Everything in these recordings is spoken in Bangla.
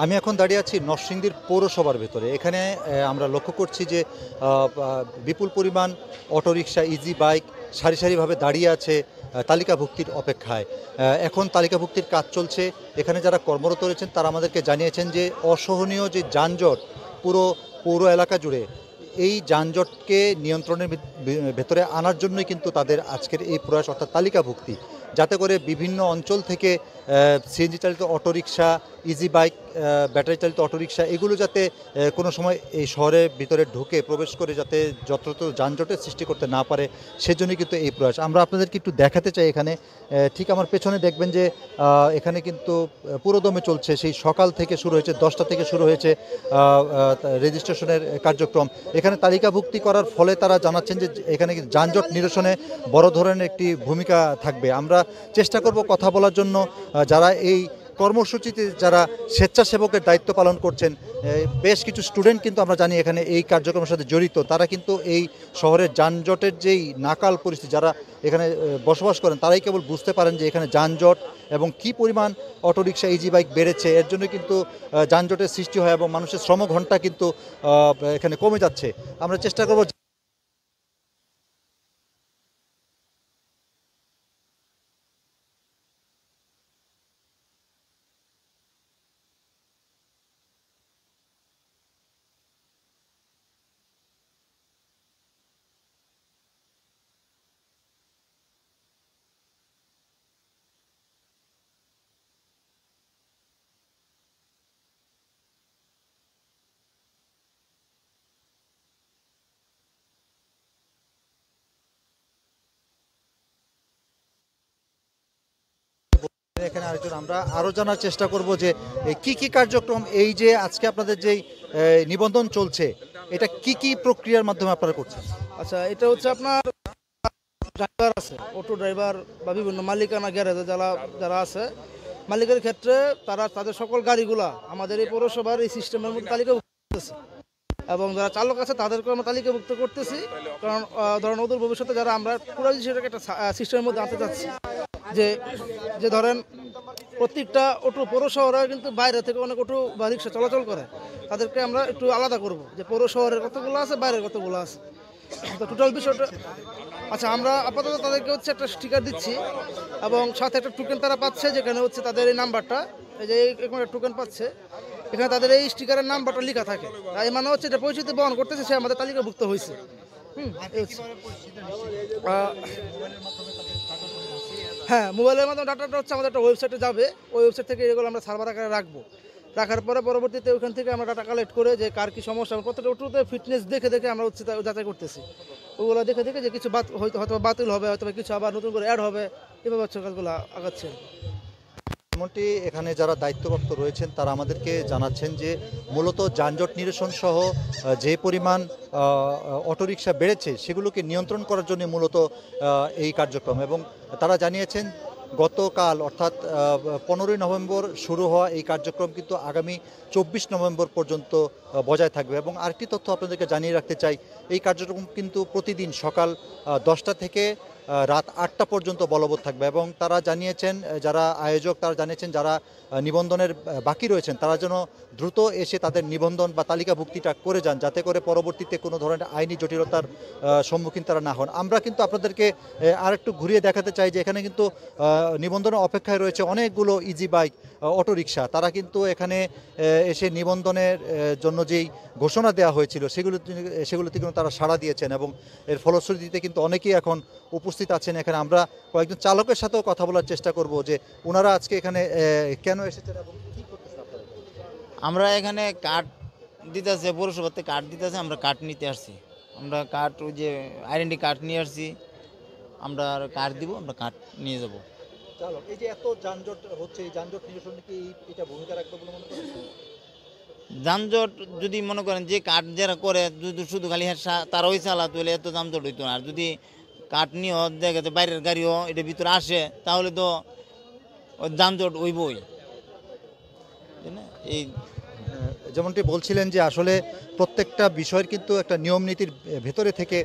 আমি এখন দাঁড়িয়ে আছি নরসিংদীর পৌরসভার ভেতরে। এখানে আমরা লক্ষ্য করছি যে বিপুল পরিমাণ অটোরিকশা, ইজি বাইক সারি সারিভাবে দাঁড়িয়ে আছে তালিকাভুক্তির অপেক্ষায়। এখন তালিকাভুক্তির কাজ চলছে। এখানে যারা কর্মরত রয়েছেন তারা আমাদেরকে জানিয়েছেন যে অসহনীয় যে যানজট পুরো পৌর এলাকা জুড়ে, এই যানজটকে নিয়ন্ত্রণের ভেতরে আনার জন্যই কিন্তু তাদের আজকের এই প্রয়াস, অর্থাৎ তালিকাভুক্তি, যাতে করে বিভিন্ন অঞ্চল থেকে সিএনজি চালিত অটোরিকশা, ইজি বাইক, ব্যাটারি চালিত অটোরিকশা এগুলো যাতে কোনো সময় এই শহরের ভিতরে ঢুকে প্রবেশ করে যাতে যত্রতর যানজটের সৃষ্টি করতে না পারে, সেজন্যই কিন্তু এই প্রয়াস। আমরা আপনাদেরকে একটু দেখাতে চাই। এখানে ঠিক আমার পেছনে দেখবেন যে এখানে কিন্তু পুরোদমে চলছে। সেই সকাল থেকে শুরু হয়েছে, 10টা থেকে শুরু হয়েছে রেজিস্ট্রেশনের কার্যক্রম। এখানে তালিকাভুক্তি করার ফলে তারা জানাচ্ছেন যে এখানে যানজট নিরসনে বড় ধরনের একটি ভূমিকা থাকবে। আমরা চেষ্টা করব কথা বলার জন্য যারা এই কর্মসূচিতে যারা স্বেচ্ছাসেবকের দায়িত্ব পালন করছেন। বেশ কিছু স্টুডেন্ট কিন্তু আমরা জানি এখানে এই কার্যক্রমের সাথে জড়িত। তারা কিন্তু এই শহরের যানজটের যেই নাকাল পরিস্থিতি, যারা এখানে বসবাস করেন তারাই কেবল বুঝতে পারেন যে এখানে যানজট এবং কি পরিমাণ অটোরিকশা, ইজি বাইক বেড়েছে। এর জন্য কিন্তু যানজটের সৃষ্টি হয় এবং মানুষের শ্রমঘণ্টা কিন্তু এখানে কমে যাচ্ছে। আমরা চেষ্টা করব এখানে আরেকজন, আমরা আরও জানার চেষ্টা করব যে কি কি কার্যক্রম, এই যে আজকে আপনাদের যেই নিবন্ধন চলছে, এটা কি কি প্রক্রিয়ার মাধ্যমে আপনারা করছেন? আচ্ছা, এটা হচ্ছে আপনার ড্রাইভার আছে, অটো ড্রাইভার বা বিভিন্ন মালিকানা গ্যারেজে যারা যারা আছে, মালিকের ক্ষেত্রে তারা তাদের সকল গাড়িগুলা আমাদের এই পৌরসভার এই সিস্টেমের মধ্যে তালিকাভুক্ত করতেছে, এবং যারা চালক আছে তাদেরকে আমরা তালিকাভুক্ত করতেছি। কারণ ধরেন অদূর ভবিষ্যতে যারা আমরা পুরো সেটাকে একটা সিস্টেমের মধ্যে আনতে চাচ্ছি, যে যে ধরেন প্রত্যেকটা অটো পৌর শহরে কিন্তু বাইরে থেকে অনেক অটো বা রিক্সা চলাচল করে, তাদেরকে আমরা একটু আলাদা করব যে পৌর শহরের কতগুলো আছে, বাইরের কতগুলো আছে। তো টোটাল বিষয়টা, আচ্ছা, আমরা আপাতত তাদেরকে হচ্ছে একটা স্টিকার দিচ্ছি এবং সাথে একটা টোকেন তারা পাচ্ছে, যেখানে হচ্ছে তাদের এই নাম্বারটা, এই যে এরকম একটা টোকেন পাচ্ছে, এখানে তাদের এই স্টিকারের নাম্বারটা লেখা থাকে। এই মানে হচ্ছে এটা পরিচিতি বহন করতেছে, সে আমাদের তালিকাভুক্ত হয়েছে। হ্যাঁ, মোবাইলের মাধ্যমে ডাটাটা হচ্ছে আমাদের একটা ওয়েবসাইটে যাবে, ওই ওয়েবসাইট থেকে এগুলো আমরা সার্ভার আকারে রাখবো। রাখার পরে পরবর্তীতে ওইখান থেকে আমরা ডাটা কালেক্ট করে যে কার কী সমস্যা, প্রত্যেকটা অটোতে ফিটনেস দেখে দেখে আমরা হচ্ছে যাচাই করতেছি। ওগুলো দেখে দেখে যে কিছু হয়তো বাতিল হবে, হয়তো কিছু আবার নতুন করে অ্যাড হবে, এভাবে হচ্ছে কাজগুলো আগাচ্ছে। যেমনটি এখানে যারা দায়িত্বপ্রাপ্ত রয়েছেন তারা আমাদেরকে জানাচ্ছেন যে মূলত যানজট নিরসন সহ যে পরিমাণ অটোরিকশা বেড়েছে সেগুলোকে নিয়ন্ত্রণ করার জন্য মূলত এই কার্যক্রম। এবং তারা জানিয়েছেন গতকাল অর্থাৎ 15ই নভেম্বর শুরু হওয়া এই কার্যক্রম কিন্তু আগামী 24 নভেম্বর পর্যন্ত বজায় থাকবে। এবং আরেকটি তথ্য আপনাদেরকে জানিয়ে রাখতে চাই, এই কার্যক্রম কিন্তু প্রতিদিন সকাল 10টা থেকে রাত 8টা পর্যন্ত বলবৎ থাকবে। এবং তারা জানিয়েছেন, যারা আয়োজক তারা জানিয়েছেন যারা নিবন্ধনের বাকি রয়েছেন তারা যেন দ্রুত এসে তাদের নিবন্ধন বা তালিকাভুক্তিটা করে যান, যাতে করে পরবর্তীতে কোনো ধরনের আইনি জটিলতার সম্মুখীন তারা না হন। আমরা কিন্তু আপনাদেরকে আরেকটু ঘুরিয়ে দেখাতে চাই যে এখানে কিন্তু নিবন্ধনের অপেক্ষায় রয়েছে অনেকগুলো ইজি বাইক, অটোরিকশা। তারা কিন্তু এখানে এসে নিবন্ধনের জন্য যেই ঘোষণা দেওয়া হয়েছিল সেগুলোতে কিন্তু তারা সাড়া দিয়েছেন এবং এর ফলশ্রুতিতে কিন্তু অনেকেই এখন উপস্থিত আছেন এখানে। আমরা কয়েকজন চালকের সাথেও কথা বলার চেষ্টা করব যে ওনারা আজকে এখানে কেন এসেছেন এবং কী করতেছেন আপনারা। আমরা এখানে কাঠ দিতেছে, পৌরসভাতে কাঠ দিতেছে, আমরা কাঠ নিতে আসছি। আমরা কাঠ, ওই যে আইডেন্টি কার্ড নিয়ে আসছি, আমরা কাঠ দিব, আমরা কাঠ নিয়ে যাব। চালক, এই যে এত যানজট হচ্ছে, এই যানজট নিরসনে কি এটা ভূমিকা রাখবে বলে মনে করছেন? যানজট যদি মনে করেন যে কাঠ যারা করে যদি শুধু খালি তারাই চালাতো হলে এত যানজট হইতো না। আর যদি কাঠ নিয়েও দেখা যাচ্ছে বাইরের গাড়িও এটার ভিতরে আসে, তাহলে তো ওই যানজট হইবই। এই যেমনটি বলছিলেন যে আসলে প্রত্যেকটা বিষয়ের কিন্তু একটা নিয়ম নীতির ভেতরে থেকে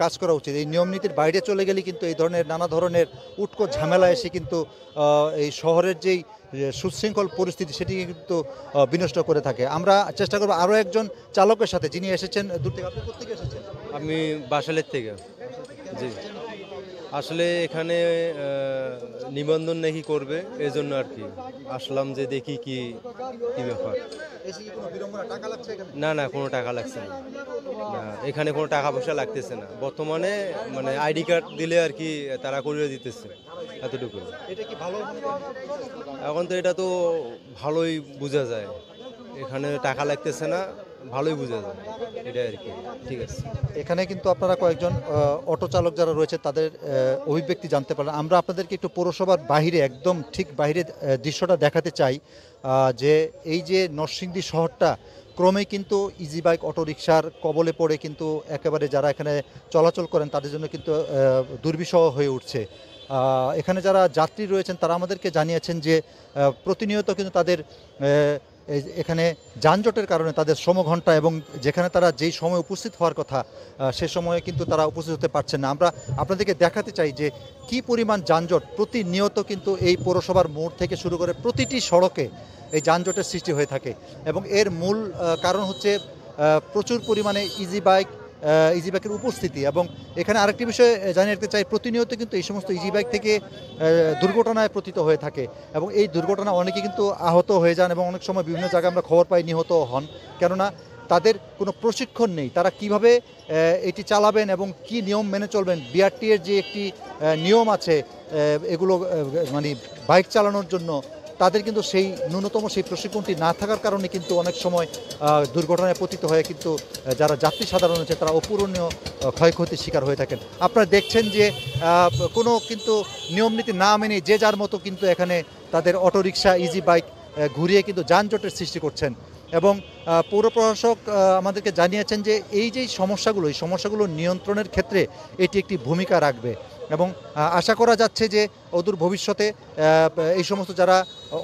কাজ করা উচিত। এই নিয়ম নীতির বাইরে চলে গেলে কিন্তু এই ধরনের নানা ধরনের উটকো ঝামেলা এসে কিন্তু এই শহরের যেই যে সুশৃঙ্খল পরিস্থিতি সেটি কিন্তু বিনষ্ট করে থাকে। আমরা চেষ্টা করব আরও একজন চালকের সাথে যিনি এসেছেন দূর থেকে। আপনি কোথেকে এসেছেন? আমি বাসালের থেকে। জি, আসলে এখানে নিবন্ধন নাকি করবে, এই জন্য আর কি আসলাম যে দেখি কি কি ব্যাপার। এসে কি কোনো বিড়ম্বনা, টাকা লাগছে এখানে? না না, কোনো টাকা লাগছে না। না, এখানে কোনো টাকা পয়সা লাগতেছে না বর্তমানে, মানে আইডি কার্ড দিলে আর কি তারা করিয়ে দিতেছে, এতটুকু। এটা কি ভালো মনে করেন? এখন তো এটা তো ভালোই বোঝা যায়, এখানে টাকা লাগতেছে না, ভালোই বোঝা যায়, এটাই আর কি। ঠিক আছে, এখানে কিন্তু আপনারা কয়েকজন অটো চালক যারা রয়েছে তাদের অভিব্যক্তি জানতে পারেন। আমরা আপনাদেরকে একটু পৌরসভার বাইরে, একদম ঠিক বাইরে দৃশ্যটা দেখাতে চাই, যে এই যে নরসিংদী শহরটা ক্রমেই কিন্তু ইজি বাইক অটোরিকশার কবলে পড়ে কিন্তু একেবারে যারা এখানে চলাচল করেন তাদের জন্য কিন্তু দুর্বিষহ হয়ে উঠছে। এখানে যারা যাত্রী রয়েছেন তারা আমাদেরকে জানিয়েছেন যে প্রতিনিয়ত কিন্তু তাদের এখানে যানজটের কারণে তাদের শ্রমঘণ্টা এবং যেখানে তারা যেই সময় উপস্থিত হওয়ার কথা সে সময়ে কিন্তু তারা উপস্থিত হতে পারছেন না। আমরা আপনাদেরকে দেখাতে চাই যে কি পরিমাণ যানজট প্রতিনিয়ত কিন্তু এই পৌরসভার মোড় থেকে শুরু করে প্রতিটি সড়কে এই যানজটের সৃষ্টি হয়ে থাকে এবং এর মূল কারণ হচ্ছে প্রচুর পরিমাণে ইজি বাইকের উপস্থিতি। এবং এখানে আরেকটি বিষয় জানিয়ে রাখতে চাই, প্রতিনিয়ত কিন্তু এই সমস্ত ইজি বাইক থেকে দুর্ঘটনায় পতিত হয়ে থাকে এবং এই দুর্ঘটনা অনেকে কিন্তু আহত হয়ে যান এবং অনেক সময় বিভিন্ন জায়গায় আমরা খবর পাই নিহত হন, কেননা তাদের কোনো প্রশিক্ষণ নেই তারা কিভাবে এটি চালাবেন এবং কি নিয়ম মেনে চলবেন। বিআরটি এর যে একটি নিয়ম আছে এগুলো মানে বাইক চালানোর জন্য, তাদের কিন্তু সেই ন্যূনতম সেই প্রশিক্ষণটি না থাকার কারণে কিন্তু অনেক সময় দুর্ঘটনায় পতিত হয়ে কিন্তু যারা যাত্রী সাধারণ আছে তারা অপূরণীয় ক্ষয়ক্ষতির শিকার হয়ে থাকেন। আপনারা দেখছেন যে কোনো কিন্তু নিয়মনীতি না মেনে যে যার মতো কিন্তু এখানে তাদের অটোরিকশা ইজি বাইক ঘুরিয়ে কিন্তু যানজটের সৃষ্টি করছেন এবং পৌর প্রশাসক আমাদেরকে জানিয়েছেন যে এই যে সমস্যাগুলো নিয়ন্ত্রণের ক্ষেত্রে এটি একটি ভূমিকা রাখবে এবং আশা করা যাচ্ছে যে অদূর ভবিষ্যতে এই সমস্ত যারা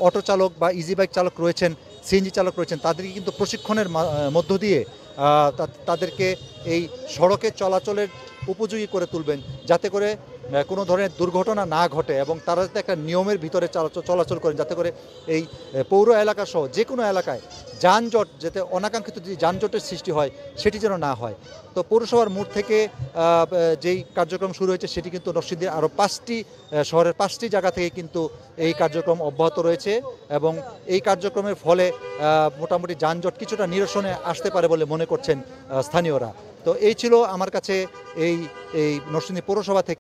অটো চালক বা ইজি বাইক চালক রয়েছেন, সিএনজি চালক রয়েছেন, তাদেরকে কিন্তু প্রশিক্ষণের মধ্য দিয়ে তাদেরকে এই সড়কে চলাচলের উপযোগী করে তুলবেন, যাতে করে কোনো ধরনের দুর্ঘটনা না ঘটে এবং তারা যাতে একটা নিয়মের ভিতরে চলাচল করেন, যাতে করে এই পৌর এলাকা সহ যে কোনো এলাকায় যানজট, যাতে অনাকাঙ্ক্ষিত যে যানজটের সৃষ্টি হয় সেটি যেন না হয়। তো পৌরসভার মোড় থেকে যেই কার্যক্রম শুরু হয়েছে সেটি কিন্তু নরসিংদীর আরও শহরের 5টি জায়গা থেকে কিন্তু এই কার্যক্রম অব্যাহত রয়েছে এবং এই কার্যক্রমের ফলে মোটামুটি যানজট কিছুটা নিরসনে আসতে পারে বলে মনে করছেন স্থানীয়রা। তো এই ছিল আমার কাছে এই নরসিংদী পৌরসভা থেকে